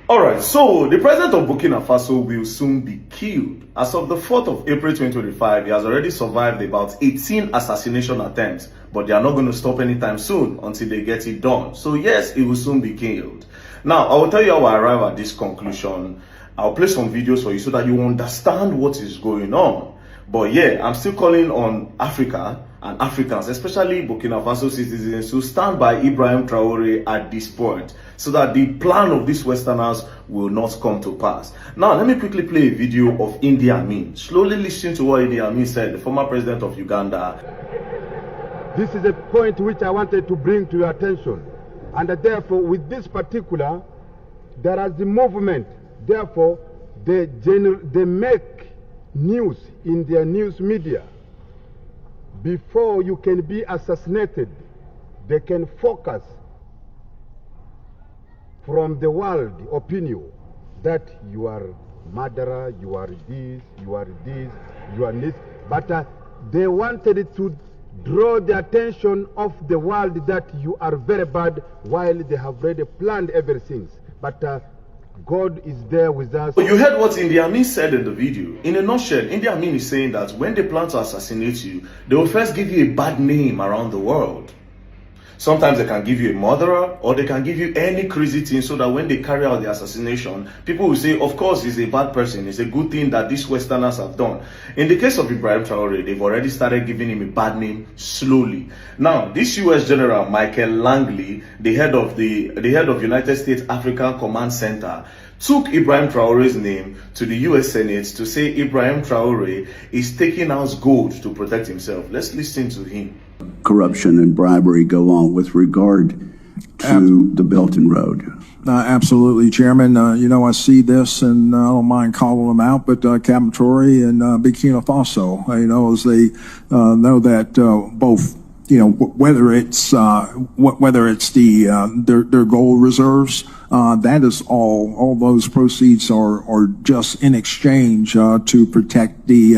Alright, so the president of Burkina Faso will soon be killed. As of the 4th of April 2025, he has already survived about 18 assassination attempts, but they are not going to stop anytime soon until they get it done. So yes, he will soon be killed. Now, I will tell you how I arrive at this conclusion. I'll play some videos for you so that you understand what is going on. But yeah, I'm still calling on Africa and Africans, especially Burkina Faso citizens, to stand by Ibrahim Traoré at this point, so that the plan of these Westerners will not come to pass. Now, let me quickly play a video of Idi Amin. Slowly listen to what Idi Amin said, the former president of Uganda. This is a point which I wanted to bring to your attention. And therefore, with this particular, there is the movement. Therefore, they make news in their news media. Before you can be assassinated, they can focus from the world opinion that you are murderer, you are this, you are this, you are this. But they wanted to draw the attention of the world that you are very bad, while they have already planned everything. But God is there with us. You heard what Idi Amin said in the video. In a nutshell, Idi Amin is saying that when they plan to assassinate you, they will first give you a bad name around the world. Sometimes they can give you a murderer, or they can give you any crazy thing, so that when they carry out the assassination, people will say, of course, he's a bad person. It's a good thing that these Westerners have done. In the case of Ibrahim Traoré, they've already started giving him a bad name slowly. Now, this US General Michael Langley, the head of United States African Command Center, took Ibrahim Traoré's name to the US Senate to say Ibrahim Traoré is taking out gold to protect himself. Let's listen to him. Corruption and bribery go on with regard to the Belt and Road. Absolutely, Chairman. I see this, and I don't mind calling them out, but Captain Traoré and Burkina Faso, as they know that both, whether it's their gold reserves, that is all those proceeds are just in exchange to protect the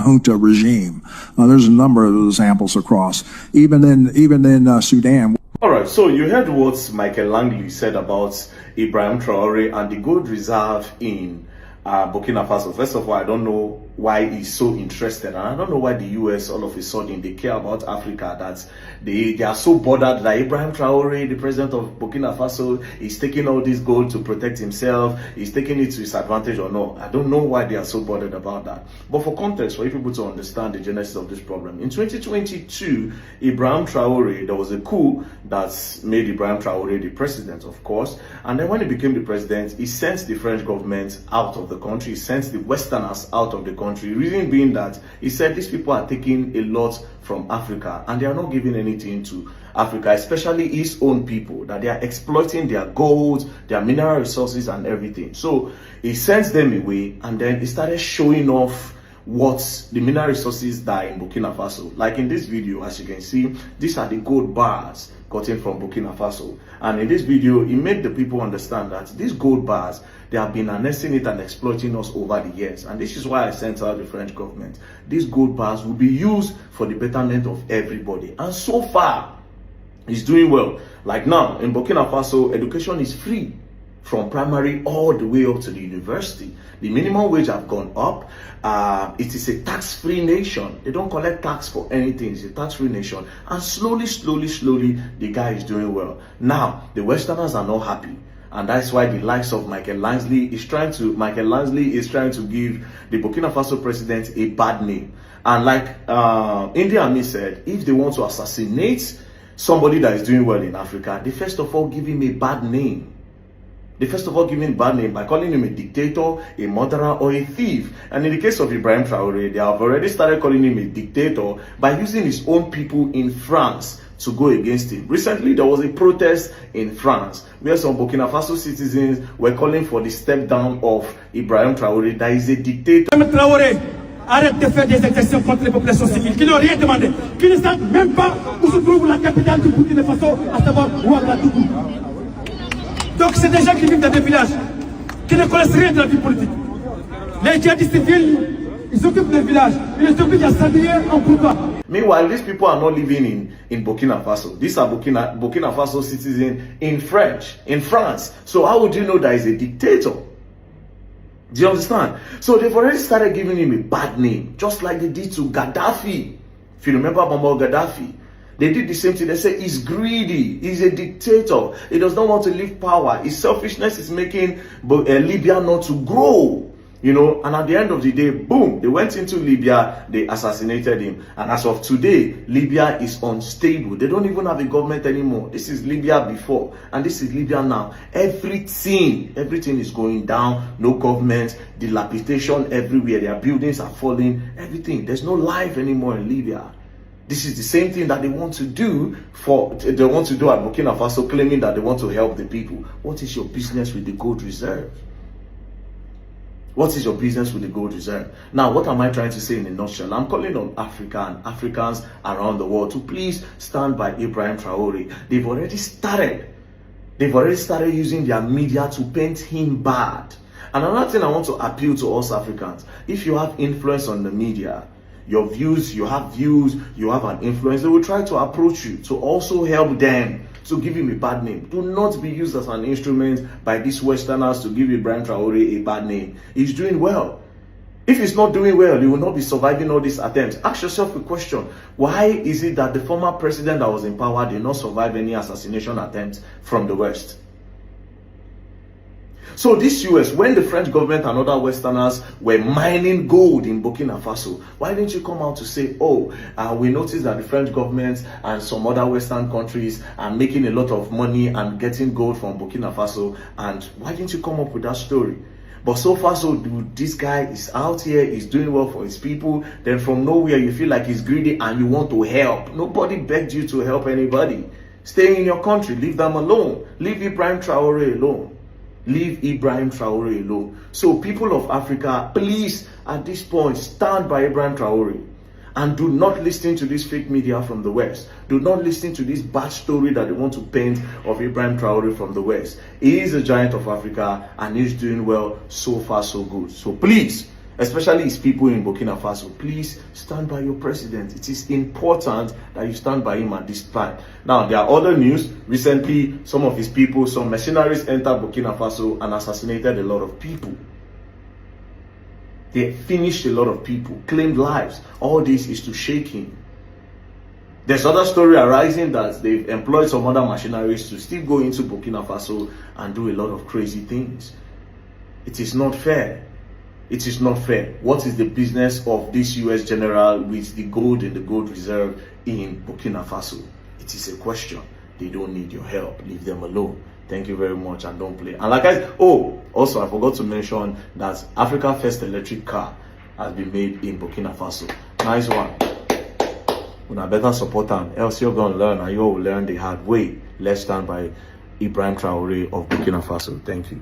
junta regime. There's a number of examples across, even in Sudan. All right, so you heard what Michael Langley said about Ibrahim Traoré and the gold reserve in Burkina Faso. First of all, I don't know why he's so interested, and I don't know why the US all of a sudden they care about Africa, that they are so bothered that Ibrahim Traoré, the president of Burkina Faso, is taking all this gold to protect himself, he's taking it to his advantage or not. I don't know why they are so bothered about that. But for context, for you people to understand the genesis of this problem, in 2022, Ibrahim Traoré, there was a coup that made Ibrahim Traoré the president, of course, and then when he became the president, he sent the French government out of the country, he sent the Westerners out of the country. Reason being that he said these people are taking a lot from Africa and they are not giving anything to Africa, especially his own people, that they are exploiting their gold, their mineral resources and everything. So he sent them away, and then he started showing off what the mineral resources that are in Burkina Faso. Like in this video, as you can see, these are the gold bars gotten from Burkina Faso. And in this video, he made the people understand that these gold bars, they have been harnessing it and exploiting us over the years. And this is why I sent out the French government. These gold bars will be used for the betterment of everybody. And so far, it's doing well. Like now, in Burkina Faso, education is free from primary all the way up to the university. The minimum wage have gone up. It is a tax-free nation. They don't collect tax for anything. It's a tax-free nation. And slowly, the guy is doing well. Now, the Westerners are not happy. And that's why the likes of Michael Langley is trying to give the Burkina Faso president a bad name. And like Idi Amin said, if they want to assassinate somebody that is doing well in Africa, they first of all give him a bad name. They first of all give him a bad name by calling him a dictator, a murderer, or a thief. And in the case of Ibrahim Traoré, they have already started calling him a dictator by using his own people in France to go against him. Recently, there was a protest in France where some Burkina Faso citizens were calling for the step down of Ibrahim Traoré, that is a dictator. Traoré, arrête de faire des exactions contre les populations civiles qui n'ont rien demandé, qui ne savent même pas où se trouve la capitale du Burkina Faso, à savoir Ouagadougou. Donc c'est des gens qui vivent dans des villages, qui ne connaissent rien de la vie politique. Les djihadistes civils, ils s'occupent des villages, ils les obligent à s'habiller en combat. Meanwhile, these people are not living in Burkina Faso. These are Burkina Faso citizens in France. So how would you know that he's a dictator? Do you understand? So they've already started giving him a bad name, just like they did to Gaddafi. If you remember Muammar Gaddafi, they did the same thing. They say he's greedy, he's a dictator, he does not want to leave power, his selfishness is making Libya not to grow. You know, and at the end of the day, boom, they went into Libya, they assassinated him. And as of today, Libya is unstable. They don't even have a government anymore. This is Libya before, and this is Libya now. Everything is going down. No government, dilapidation everywhere. Their buildings are falling, everything. There's no life anymore in Libya. This is the same thing that they want to do at Burkina Faso, claiming that they want to help the people. What is your business with the gold reserve? What is your business with the gold reserve? Now, what am I trying to say in a nutshell? I'm calling on Africa and Africans around the world to please stand by Ibrahim Traoré. They've already started using their media to paint him bad. And another thing I want to appeal to us Africans, if you have influence on the media, your views, you have an influence, they will try to approach you to also help them to give him a bad name. Do not be used as an instrument by these Westerners to give Ibrahim Traoré a bad name. He's doing well. If he's not doing well, he will not be surviving all these attempts. Ask yourself a question. Why is it that the former president that was in power did not survive any assassination attempts from the West? So this US, when the French government and other Westerners were mining gold in Burkina Faso, why didn't you come out to say, we noticed that the French government and some other Western countries are making a lot of money and getting gold from Burkina Faso, and why didn't you come up with that story? But so far so good, this guy is out here, he's doing well for his people, then from nowhere you feel like he's greedy and you want to help. Nobody begged you to help anybody. Stay in your country, leave them alone. Leave Ibrahim Traoré alone. Leave Ibrahim Traoré alone. So people of Africa, please at this point stand by Ibrahim Traoré and do not listen to this fake media from the West. Do not listen to this bad story that they want to paint of Ibrahim Traoré from the West. He is a giant of Africa and he's doing well. So far so good. So please, especially his people in Burkina Faso, please stand by your president. It is important that you stand by him at this time. Now, there are other news. Recently, some of his people, some mercenaries entered Burkina Faso and assassinated a lot of people. They finished a lot of people, claimed lives. All this is to shake him. There's other story arising that they've employed some other mercenaries to still go into Burkina Faso and do a lot of crazy things. It is not fair. It is not fair. What is the business of this US general with the gold in the gold reserve in Burkina Faso? It is a question. They don't need your help. Leave them alone. Thank you very much and don't play. And like also I forgot to mention that Africa's first electric car has been made in Burkina Faso. Nice one. Una better support them, else you're gonna learn and you will learn the hard way. Let's stand by Ibrahim Traoré of Burkina Faso. Thank you.